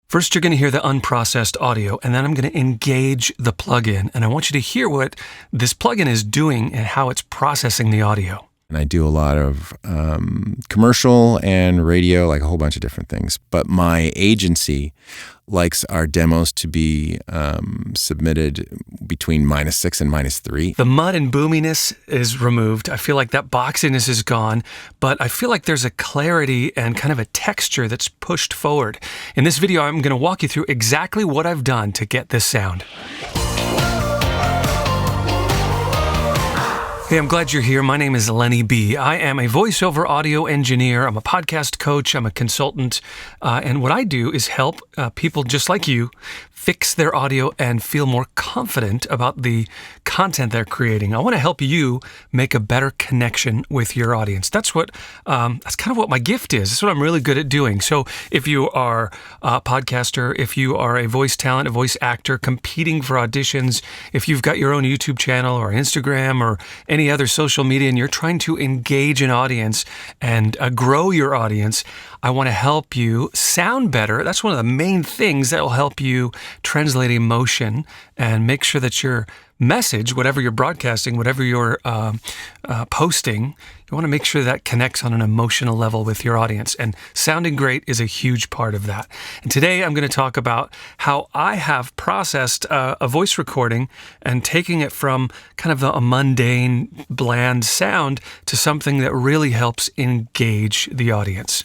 First, you're going to hear the unprocessed audio, and then I'm going to engage the plugin. And I want you to hear what this plugin is doing and how it's processing the audio. And I do a lot of commercial and radio, like a whole bunch of different things. But my agency likes our demos to be submitted between -6 and -3. The mud and boominess is removed. I feel like that boxiness is gone, but I feel like there's a clarity and kind of a texture that's pushed forward. In this video, I'm going to walk you through exactly what I've done to get this sound. Hey, I'm glad you're here. My name is Lenny B. I am a voiceover audio engineer. I'm a podcast coach. I'm a consultant. And what I do is help people just like you fix their audio and feel more confident about the content they're creating. I want to help you make a better connection with your audience. That's kind of what my gift is. That's what I'm really good at doing. So if you are a podcaster, if you are a voice talent, a voice actor competing for auditions, if you've got your own YouTube channel or Instagram or any other social media and you're trying to engage an audience and grow your audience, I want to help you sound better. That's one of the main things that will help you translate emotion and make sure that your message, whatever you're broadcasting, whatever you're posting, you want to make sure that connects on an emotional level with your audience. And sounding great is a huge part of that. And today I'm going to talk about how I have processed a voice recording and taking it from kind of a mundane, bland sound to something that really helps engage the audience.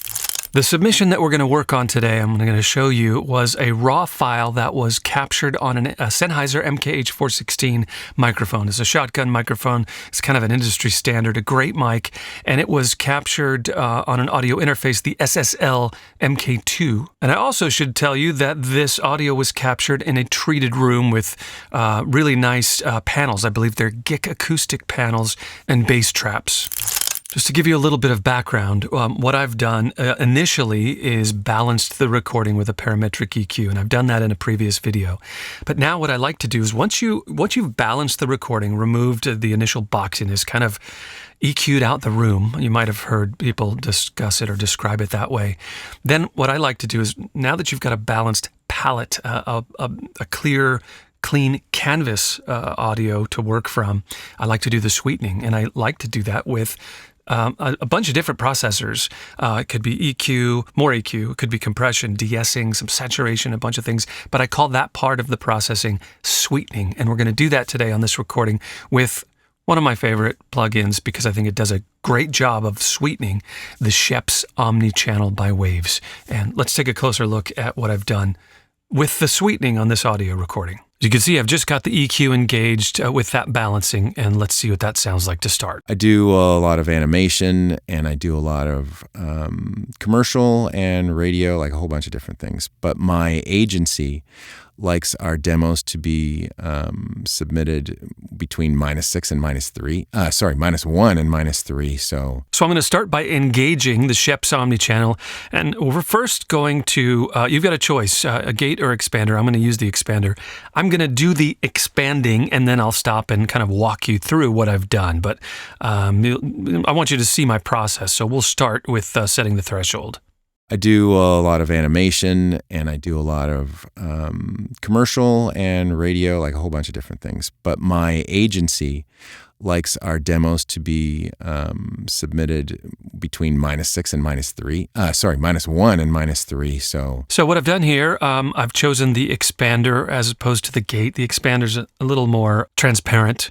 The submission that we're going to work on today, I'm going to show you, was a raw file that was captured on a Sennheiser MKH416 microphone. It's a shotgun microphone. It's kind of an industry standard, a great mic, and it was captured on an audio interface, the SSL MK2. And I also should tell you that this audio was captured in a treated room with really nice panels. I believe they're GIC acoustic panels and bass traps. Just to give you a little bit of background, what I've done initially is balanced the recording with a parametric EQ, and I've done that in a previous video. But now what I like to do is once you've balanced the recording, removed the initial boxiness, kind of EQ'd out the room, you might have heard people discuss it or describe it that way, then what I like to do is, now that you've got a balanced palette, a clear, clean canvas audio to work from, I like to do the sweetening, and I like to do that with a bunch of different processors. It could be EQ, more EQ, it could be compression, de-essing, some saturation, a bunch of things. But I call that part of the processing sweetening. And we're going to do that today on this recording with one of my favorite plugins because I think it does a great job of sweetening, the Scheps Omni Channel by Waves. And let's take a closer look at what I've done with the sweetening on this audio recording. As you can see, I've just got the EQ engaged with that balancing, and let's see what that sounds like to start. I do a lot of animation, and I do a lot of commercial and radio, like a whole bunch of different things. But my agency likes our demos to be submitted between -6 and -3. -1 and -3. So I'm going to start by engaging the Scheps Omni Channel, and we're first going to, you've got a choice, a gate or expander. I'm going to use the expander. I'm going to do the expanding, and then I'll stop and kind of walk you through what I've done. But I want you to see my process, so we'll start with setting the threshold. I do a lot of animation, and I do a lot of commercial and radio, like a whole bunch of different things. But my agency likes our demos to be submitted between -6 and -3. -1 and -3. So what I've done here, I've chosen the expander as opposed to the gate. The expander's a little more transparent.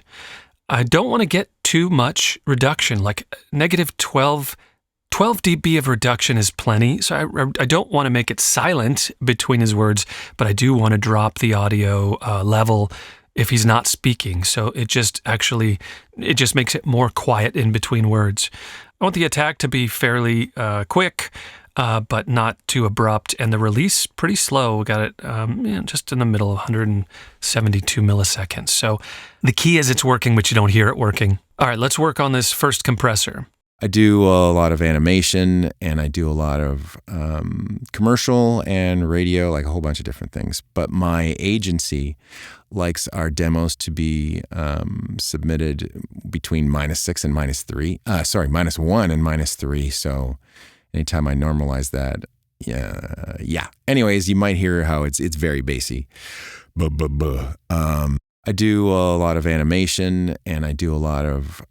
I don't want to get too much reduction, like -12 dB of reduction is plenty, so I don't want to make it silent between his words, but I do want to drop the audio level if he's not speaking, so it just makes it more quiet in between words. I want the attack to be fairly quick, but not too abrupt, and the release pretty slow. We got it just in the middle, 172 milliseconds. So the key is it's working, but you don't hear it working. All right, let's work on this first compressor. I do a lot of animation, and I do a lot of commercial and radio, like a whole bunch of different things. But my agency likes our demos to be submitted between -6 and -3. -1 and -3. So anytime I normalize that, Yeah. Anyways, you might hear how it's very bassy. I do a lot of animation, and I do a lot of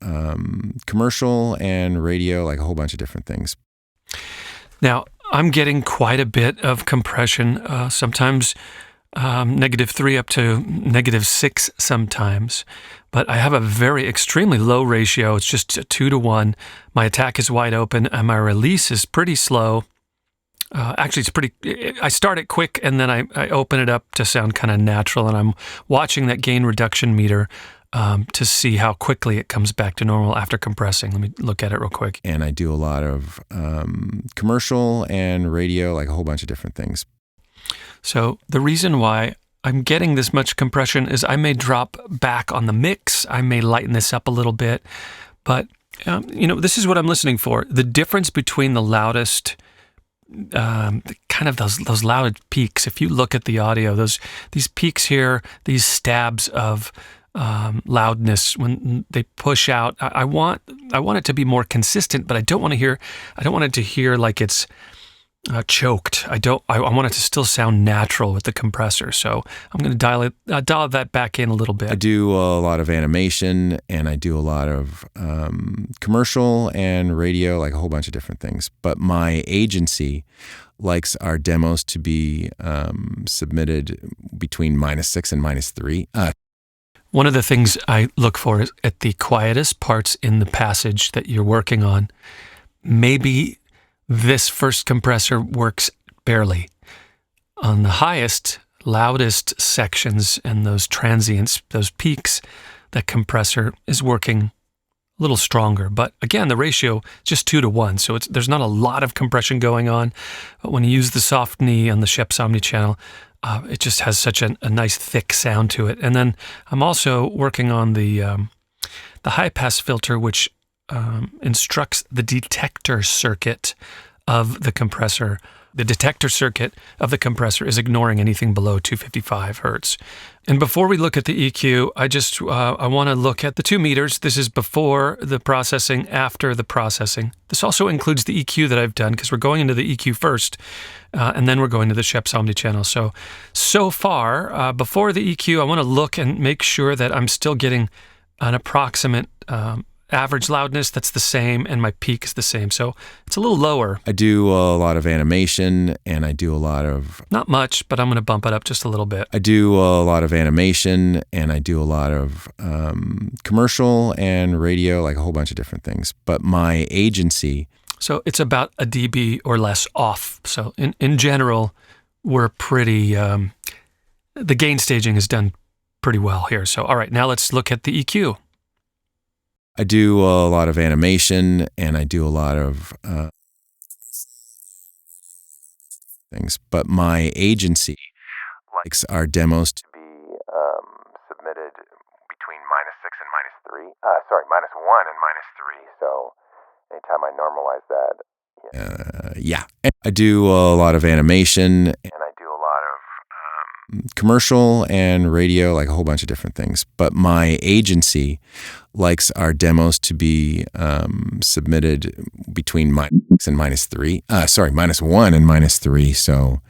commercial and radio, like a whole bunch of different things. Now, I'm getting quite a bit of compression, sometimes -3 up to -6 sometimes. But I have a very extremely low ratio. It's just a 2-to-1. My attack is wide open, and my release is pretty slow. Actually, I start it quick, and then I open it up to sound kind of natural, and I'm watching that gain reduction meter to see how quickly it comes back to normal after compressing. Let me look at it real quick. And I do a lot of commercial and radio, like a whole bunch of different things. So the reason why I'm getting this much compression is I may drop back on the mix. I may lighten this up a little bit. But, this is what I'm listening for. The difference between the loudest, kind of those loud peaks. If you look at the audio, these peaks here, these stabs of loudness when they push out. I want it to be more consistent, but I don't want it to hear like it's choked. I want it to still sound natural with the compressor. So I'm going to dial that back in a little bit. I do a lot of animation, and I do a lot of commercial and radio, like a whole bunch of different things. But my agency likes our demos to be submitted between -6 and -3. One of the things I look for is at the quietest parts in the passage that you're working on. Maybe this first compressor works barely. On the highest, loudest sections and those transients, those peaks, that compressor is working a little stronger. But again, the ratio is just 2-to-1, so there's not a lot of compression going on. But when you use the soft knee on the Scheps Omni Channel, it just has such a nice thick sound to it. And then I'm also working on the high-pass filter, which instructs the detector circuit of the compressor. The detector circuit of the compressor is ignoring anything below 255 hertz. And before we look at the EQ, I want to look at the 2 meters. This is before the processing, after the processing. This also includes the EQ that I've done, because we're going into the EQ first, and then we're going to the Scheps Omni Channel. So far, before the EQ, I want to look and make sure that I'm still getting an approximate average loudness that's the same, and my peak is the same. So it's a little lower. I do a lot of animation, and I do a lot of... Not much, but I'm going to bump it up just a little bit. I do a lot of animation, and I do a lot of commercial and radio, like a whole bunch of different things. But my agency... So it's about a dB or less off. So in general, we're pretty... the gain staging is done pretty well here. So all right, now let's look at the EQ. I do a lot of animation, and I do a lot of things. But my agency likes our demos to be submitted between -6 and -3. -1 and -3. So anytime I normalize that, yeah. I do a lot of animation, and I do a lot of commercial and radio, like a whole bunch of different things. But my agency likes our demos to be submitted between -6 and -3. -1 and -3. So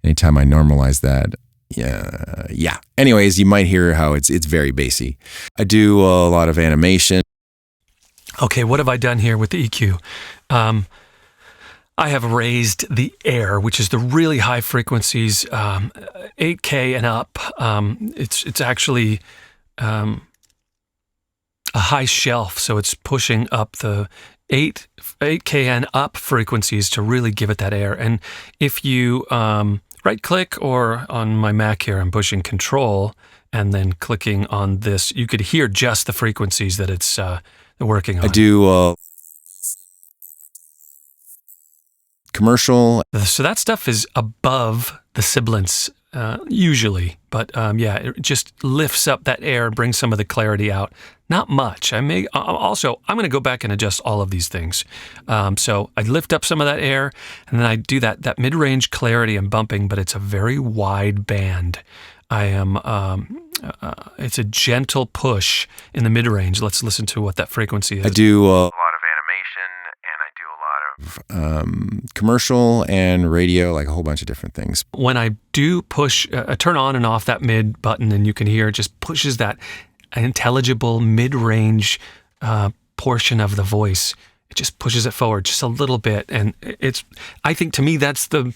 anytime I normalize that, yeah. Anyways, you might hear how it's very bassy. I do a lot of animation. Okay, what have I done here with the EQ? I have raised the air, which is the really high frequencies, 8K and up. It's actually a high shelf, so it's pushing up the 8K and up frequencies to really give it that air. And if you right-click, or on my Mac here, I'm pushing Control and then clicking on this, you could hear just the frequencies that it's working on. I do commercial. So that stuff is above the sibilants usually, but it just lifts up that air and brings some of the clarity out. Not much. I'm going to go back and adjust all of these things. So I lift up some of that air, and then I do that mid-range clarity and bumping, but it's a very wide band. It's a gentle push in the mid-range. Let's listen to what that frequency is. I do a lot of animation, and I do a lot of commercial and radio, like a whole bunch of different things. When I do push, turn on and off that mid button, and you can hear it just pushes that intelligible mid-range portion of the voice. It just pushes it forward just a little bit, and I think to me that's the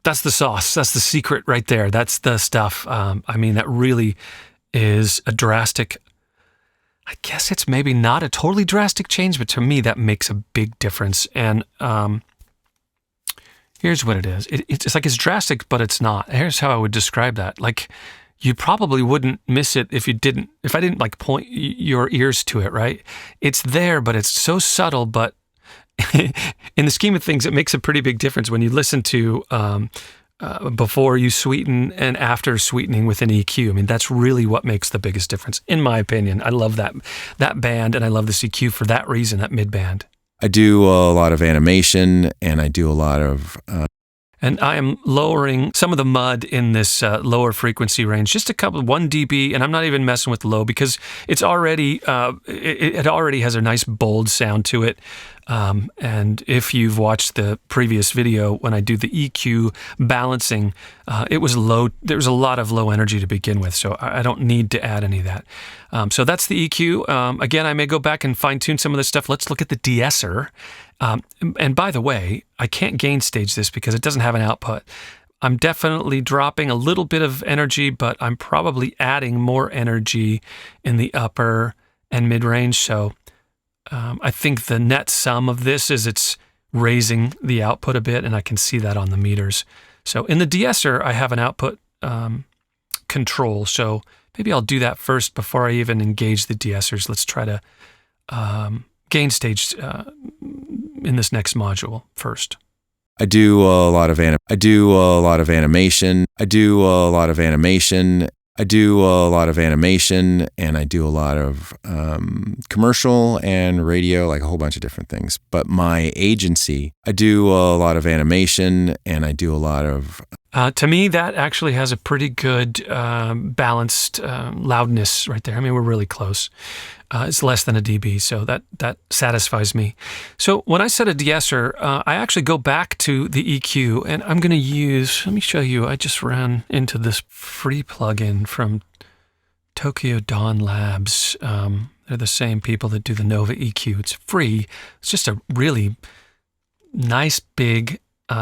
sauce. That's the secret right there. That's the stuff. I mean, that really is a drastic. I guess it's maybe not a totally drastic change, but to me that makes a big difference. And here's what it is. It's like it's drastic, but it's not. Here's how I would describe that. Like, you probably wouldn't miss it if I didn't like point your ears to it, right? It's there, but it's so subtle. But in the scheme of things, it makes a pretty big difference when you listen to before you sweeten and after sweetening with an EQ. I mean, that's really what makes the biggest difference, in my opinion. I love that band, and I love this EQ for that reason, that mid band. I do a lot of animation, and I do a lot of... And I am lowering some of the mud in this lower frequency range, just 1 dB, and I'm not even messing with low because it's already it already has a nice bold sound to it. And if you've watched the previous video when I do the EQ balancing, it was low. There was a lot of low energy to begin with, so I don't need to add any of that. So that's the EQ. Again, I may go back and fine tune some of this stuff. Let's look at the de-esser. And by the way, I can't gain stage this because it doesn't have an output. I'm definitely dropping a little bit of energy, but I'm probably adding more energy in the upper and mid-range. So I think the net sum of this is it's raising the output a bit, and I can see that on the meters. So in the de-esser, I have an output control. So maybe I'll do that first before I even engage the de-essers. Let's try to gain stage in this next module first. I do a lot of animation. I do a lot of animation. I do a lot of animation, and I do a lot of commercial and radio, like a whole bunch of different things. But my agency, I do a lot of animation, and I do a lot of... To me, that actually has a pretty good balanced loudness right there. I mean, we're really close. It's less than a dB, so that satisfies me. So when I set a de-esser, I actually go back to the EQ, and I'm going to use, let me show you, I just ran into this free plugin from Tokyo Dawn Labs. They're the same people that do the Nova EQ. It's free. It's just a really nice, big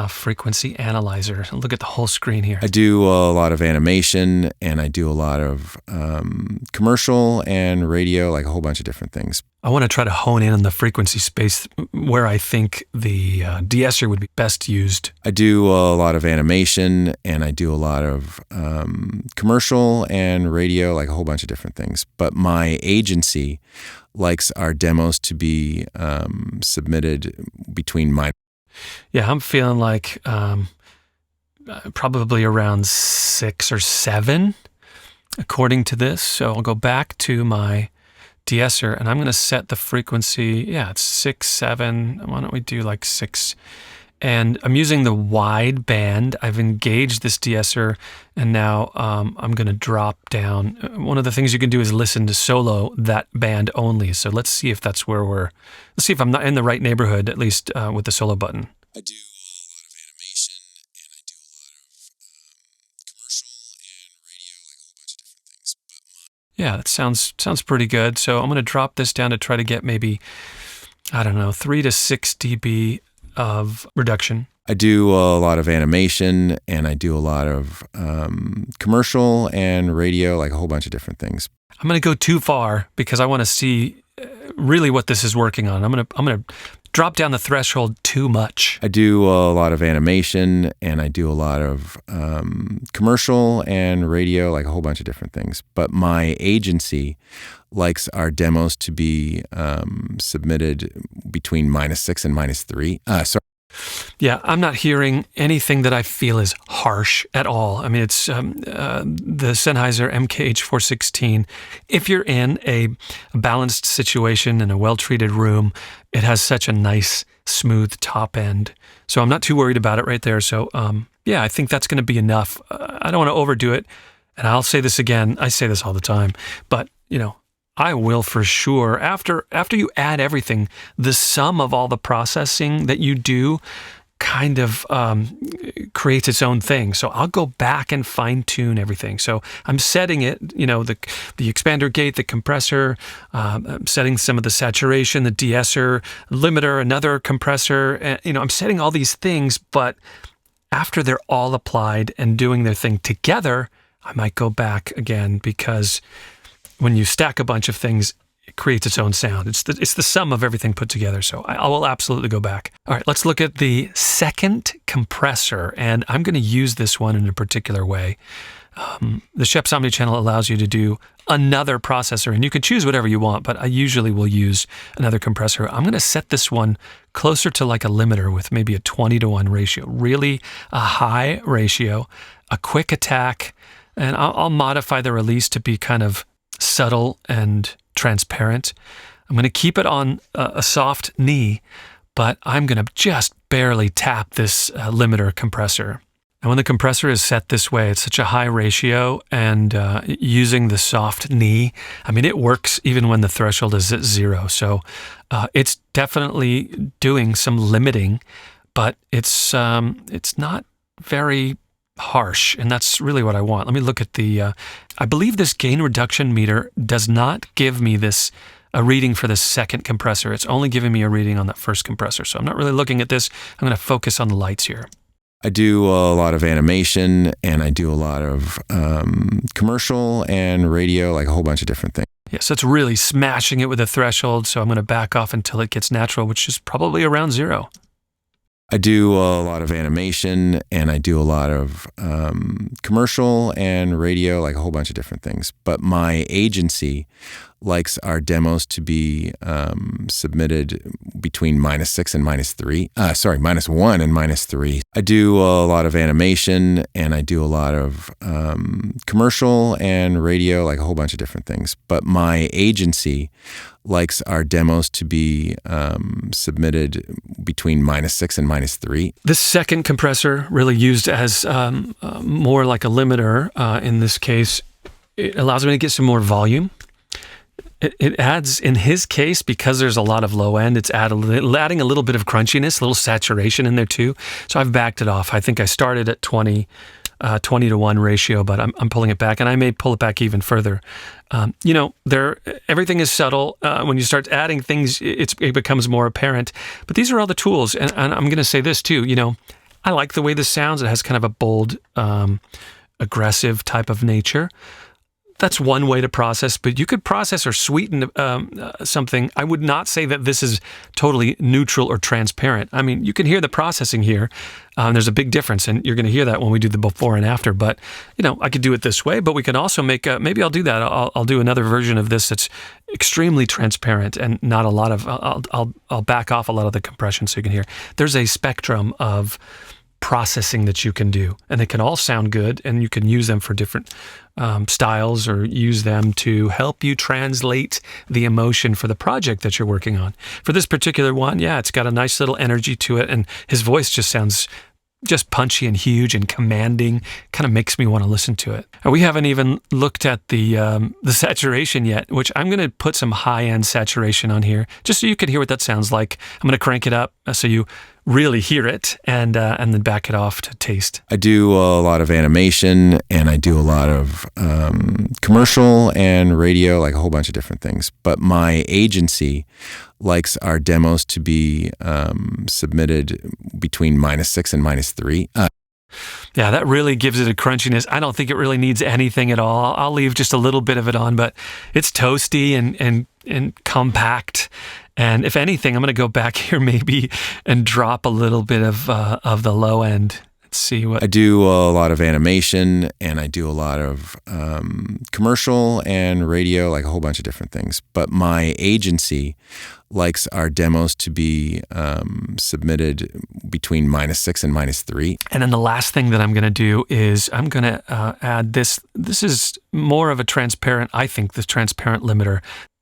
frequency analyzer. Look at the whole screen here. I do a lot of animation, and I do a lot of commercial and radio, like a whole bunch of different things. I want to try to hone in on the frequency space where I think the de-esser would be best used. I do a lot of animation, and I do a lot of commercial and radio, like a whole bunch of different things. But my agency likes our demos to be submitted between Yeah, I'm feeling like probably around 6 or 7, according to this. So I'll go back to my de-esser, and I'm going to set the frequency. Yeah, it's 6, 7. Why don't we do like 6? And I'm using the wide band. I've engaged this de-esser, and now I'm going to drop down. One of the things you can do is listen to solo that band only. So let's see if that's where let's see if I'm not in the right neighborhood, at least with the solo button. I do a lot of animation, and I do a lot of commercial and radio, like a whole bunch of different things. Yeah, that sounds pretty good. So I'm going to drop this down to try to get maybe, I don't know, 3 to 6 dB of reduction. I do a lot of animation, and I do a lot of commercial and radio, like a whole bunch of different things. I'm going to go too far because I want to see really what this is working on. I'm going to drop down the threshold too much. I do a lot of animation, and I do a lot of commercial and radio, like a whole bunch of different things. But my agency likes our demos to be submitted between -6 and -3. Yeah, I'm not hearing anything that I feel is harsh at all. I mean, it's the Sennheiser MKH416. If you're in a balanced situation in a well-treated room, it has such a nice, smooth top end. So I'm not too worried about it right there. So yeah, I think that's going to be enough. I don't want to overdo it. And I'll say this again. I say this all the time. But, you know, I will for sure. After you add everything, the sum of all the processing that you do kind of creates its own thing. So I'll go back and fine tune everything. So I'm setting it, the expander gate, the compressor, I'm setting some of the saturation, the de-esser, limiter, another compressor. And, I'm setting all these things, but after they're all applied and doing their thing together, I might go back again, because when you stack a bunch of things, it creates its own sound. It's the sum of everything put together. So I will absolutely go back. All right, let's look at the second compressor, and I'm going to use this one in a particular way. The Scheps Omni Channel allows you to do another processor, and you can choose whatever you want, but I usually will use another compressor. I'm going to set this one closer to like a limiter with maybe a 20-to-1 ratio, really a high ratio, a quick attack, and I'll modify the release to be kind of subtle and transparent. I'm going to keep it on a soft knee, but I'm going to just barely tap this limiter compressor. And when the compressor is set this way, it's such a high ratio, and using the soft knee, it works even when the threshold is at 0. So it's definitely doing some limiting, but it's not very harsh, and that's really what I want. Let me look at the, I believe this gain reduction meter does not give me a reading for the second compressor. It's only giving me a reading on that first compressor. So I'm not really looking at this. I'm going to focus on the lights here. I do a lot of animation, and I do a lot of commercial and radio, like a whole bunch of different things. Yeah, so it's really smashing it with a threshold. So I'm going to back off until it gets natural, which is probably around 0. I do a lot of animation, and I do a lot of commercial and radio, like a whole bunch of different things. But my agency likes our demos to be submitted between -6 and -3. -1 and -3. I do a lot of animation, and I do a lot of commercial and radio, like a whole bunch of different things. But my agency likes our demos to be submitted between -6 and -3. This second compressor, really used as more like a limiter in this case, it allows me to get some more volume. It adds, in his case, because there's a lot of low end, it's adding a little bit of crunchiness, a little saturation in there too. So I've backed it off. I think I started at 20-to-1 ratio, but I'm pulling it back, and I may pull it back even further. Everything is subtle. When you start adding things, it becomes more apparent. But these are all the tools, and I'm going to say this too. I like the way this sounds. It has kind of a bold, aggressive type of nature. That's one way to process, but you could process or sweeten something. I would not say that this is totally neutral or transparent. You can hear the processing here. There's a big difference, and you're going to hear that when we do the before and after. But, I could do it this way, but we can also make maybe I'll do that. I'll do another version of this that's extremely transparent and not a lot of, I'll back off a lot of the compression so you can hear. There's a spectrum of processing that you can do, and they can all sound good, and you can use them for different styles, or use them to help you translate the emotion for the project that you're working on. For this particular one, it's got a nice little energy to it, and his voice just sounds just punchy and huge and commanding. Kind of makes me want to listen to it. And we haven't even looked at the saturation yet, which I'm going to put some high-end saturation on here, just so you can hear what that sounds like. I'm going to crank it up so you really hear it, and then back it off to taste. I do a lot of animation, and I do a lot of commercial and radio, like a whole bunch of different things. But my agency likes our demos to be submitted between -6 and -3. Yeah, that really gives it a crunchiness. I don't think it really needs anything at all. I'll leave just a little bit of it on, but it's toasty and compact. And if anything, I'm going to go back here maybe and drop a little bit of the low end. Let's see what... I do a lot of animation, and I do a lot of commercial and radio, like a whole bunch of different things. But my agency likes our demos to be submitted between -6 and -3. And then the last thing that I'm going to do is I'm going to add this. This is more of a transparent, I think, the transparent limiter.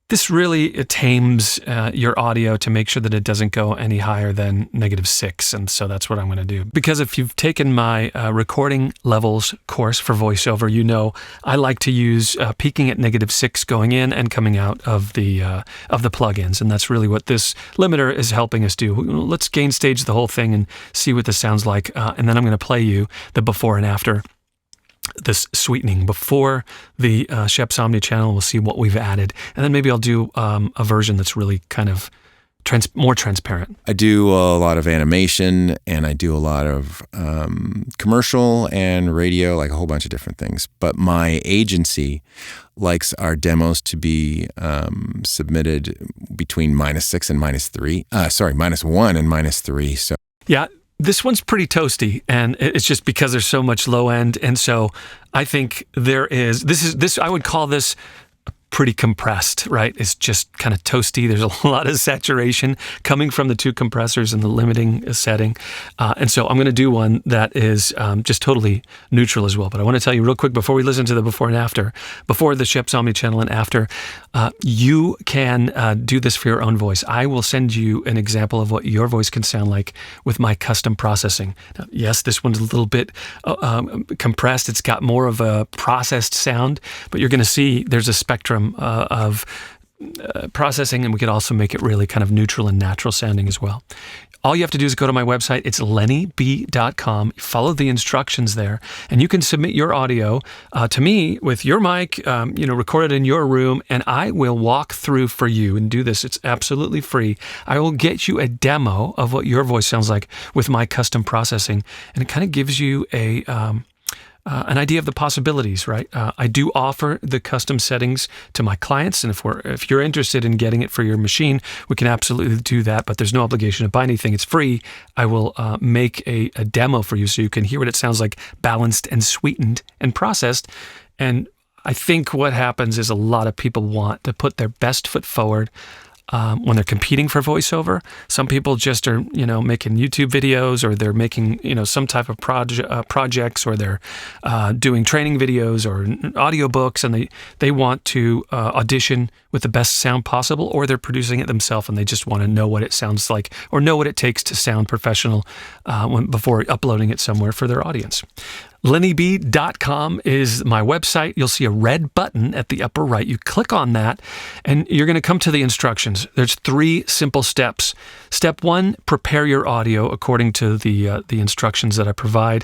This really tames your audio to make sure that it doesn't go any higher than -6. And so that's what I'm going to do. Because if you've taken my recording levels course for voiceover, you know I like to use peaking at -6 going in and coming out of the plugins. And that's really what this limiter is helping us do. Let's gain stage the whole thing and see what this sounds like. And then I'm going to play you the before and after. This sweetening before the Scheps Omni Channel. We'll see what we've added. And then maybe I'll do a version that's really kind of more transparent. I do a lot of animation, and I do a lot of commercial and radio, like a whole bunch of different things. But my agency likes our demos to be submitted between -6 and -3. -1 and -3. So yeah. This one's pretty toasty, and it's just because there's so much low end. And so I think I would call this pretty compressed, right? It's just kind of toasty. There's a lot of saturation coming from the two compressors and the limiting setting. And so I'm going to do one that is just totally neutral as well. But I want to tell you real quick before we listen to the before and after, before the Scheps Omni Channel and after, you can do this for your own voice. I will send you an example of what your voice can sound like with my custom processing. Now, yes, this one's a little bit compressed. It's got more of a processed sound, but you're going to see there's a spectrum of processing, and we could also make it really kind of neutral and natural sounding as well. All you have to do is go to my website. It's lennyb.com. Follow the instructions there, and you can submit your audio to me with your mic, recorded in your room, and I will walk through for you and do this. It's absolutely free. I will get you a demo of what your voice sounds like with my custom processing, and it kind of gives you an idea of the possibilities, right? I do offer the custom settings to my clients, and if you're interested in getting it for your machine, we can absolutely do that, but there's no obligation to buy anything. It's free. I will make a demo for you so you can hear what it sounds like, balanced and sweetened and processed. And I think what happens is a lot of people want to put their best foot forward when they're competing for voiceover. Some people just are, making YouTube videos, or they're making, some type of projects, or they're doing training videos or audiobooks, and they want to audition with the best sound possible, or they're producing it themselves and they just want to know what it sounds like or know what it takes to sound professional before uploading it somewhere for their audience. lennyb.com is my website. You'll see a red button at the upper right. You click on that, and you're going to come to the instructions. There's 3 simple steps. Step 1, prepare your audio according to the instructions that I provide.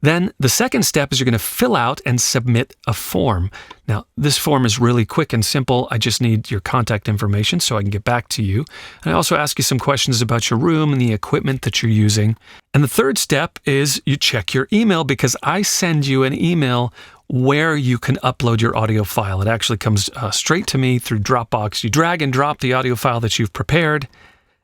Then the second step is you're going to fill out and submit a form. Now, this form is really quick and simple. I just need your contact information so I can get back to you. And I also ask you some questions about your room and the equipment that you're using. And the third step is you check your email, because I send you an email where you can upload your audio file. It actually comes straight to me through Dropbox. You drag and drop the audio file that you've prepared.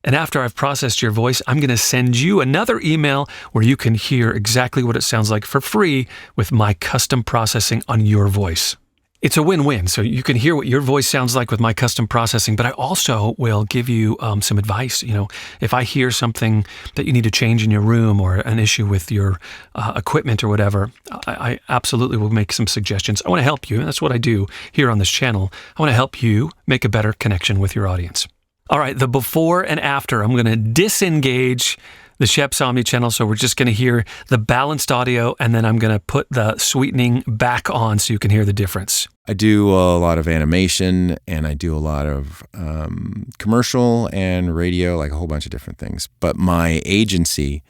And after I've processed your voice, I'm going to send you another email where you can hear exactly what it sounds like for free with my custom processing on your voice. It's a win-win. So you can hear what your voice sounds like with my custom processing, but I also will give you some advice. If I hear something that you need to change in your room, or an issue with your equipment or whatever, I absolutely will make some suggestions. I want to help you. And that's what I do here on this channel. I want to help you make a better connection with your audience. All right, the before and after. I'm going to disengage the Scheps Omni Channel, so we're just going to hear the balanced audio, and then I'm going to put the sweetening back on so you can hear the difference. I do a lot of animation, and I do a lot of commercial and radio, like a whole bunch of different things. But my agency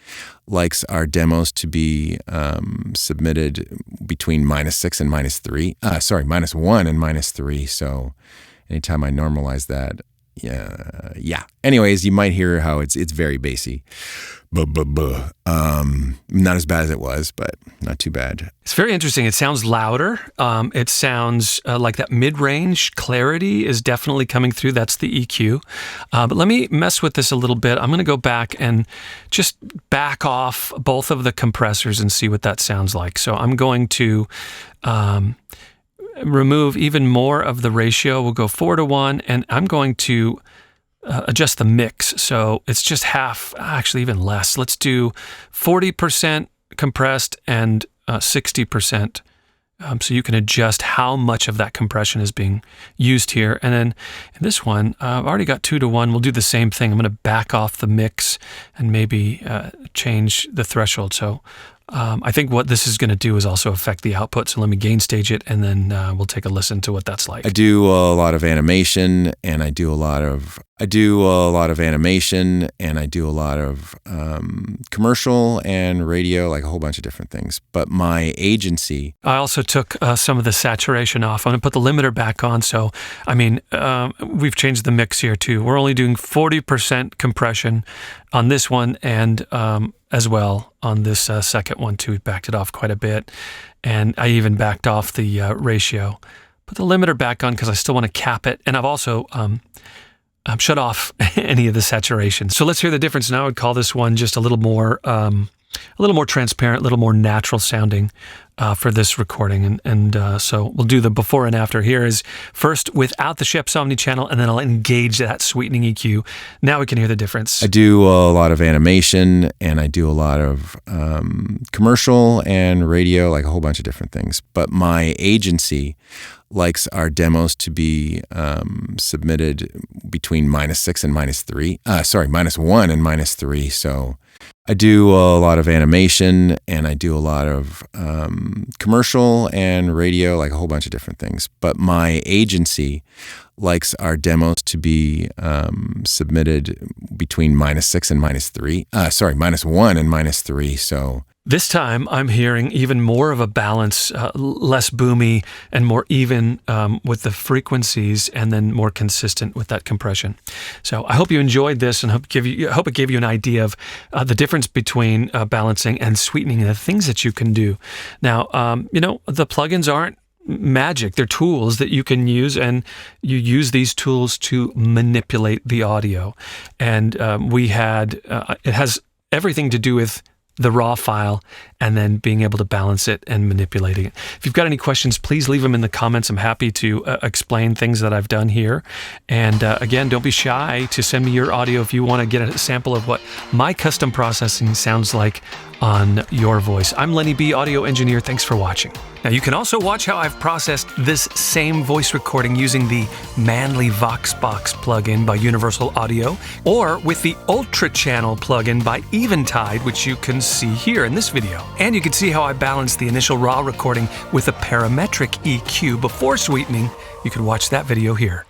likes our demos to be submitted between -6 and -3. -1 and -3. So anytime I normalize that, yeah. Anyways, you might hear how it's very bassy. Not as bad as it was, but not too bad. It's very interesting. It sounds louder. It sounds like that mid-range clarity is definitely coming through. That's the EQ. But let me mess with this a little bit. I'm going to go back and just back off both of the compressors and see what that sounds like. So I'm going to remove even more of the ratio. We'll go 4:1, and I'm going to adjust the mix. So it's just half, actually even less. Let's do 40% compressed and 60% So you can adjust how much of that compression is being used here. And then in this one, I've already got 2-to-1. We'll do the same thing. I'm going to back off the mix and maybe change the threshold. So I think what this is going to do is also affect the output. So let me gain stage it, and then we'll take a listen to what that's like. I do a lot of animation, and I do a lot of animation, and I do a lot of commercial and radio, like a whole bunch of different things. But my agency, I also took some of the saturation off. I'm going to put the limiter back on. So, I mean, we've changed the mix here too. We're only doing 40% compression on this one, and as well on this second one too. We backed it off quite a bit, and I even backed off the ratio. Put the limiter back on because I still want to cap it, and I've also shut off any of the saturation. So let's hear the difference now. I would call this one just a little more transparent, a little more natural sounding for this recording. And so we'll do the before and after. Here is first without the Scheps Omni Channel, and then I'll engage that sweetening EQ. Now we can hear the difference. I do a lot of animation, and I do a lot of commercial and radio, like a whole bunch of different things. But my agency likes our demos to be submitted between -6 and -3. -1 and -3. So I do a lot of animation, and I do a lot of commercial and radio, like a whole bunch of different things. But my agency likes our demos to be submitted between -6 and -3. -1 and -3. So this time I'm hearing even more of a balance, less boomy and more even with the frequencies, and then more consistent with that compression. So I hope you enjoyed this, and hope it gave you an idea of the difference between balancing and sweetening, and the things that you can do. Now, the plugins aren't magic. They're tools that you can use, and you use these tools to manipulate the audio. And it has everything to do with the raw file, and then being able to balance it and manipulating it. If you've got any questions, please leave them in the comments. I'm happy to explain things that I've done here. And again, don't be shy to send me your audio if you want to get a sample of what my custom processing sounds like on your voice. I'm Lenny B, audio engineer. Thanks for watching. Now, you can also watch how I've processed this same voice recording using the Manly VoxBox plugin by Universal Audio, or with the Ultra Channel plugin by Eventide, which you can see here in this video. And you can see how I balance the initial raw recording with a parametric EQ before sweetening. You can watch that video here.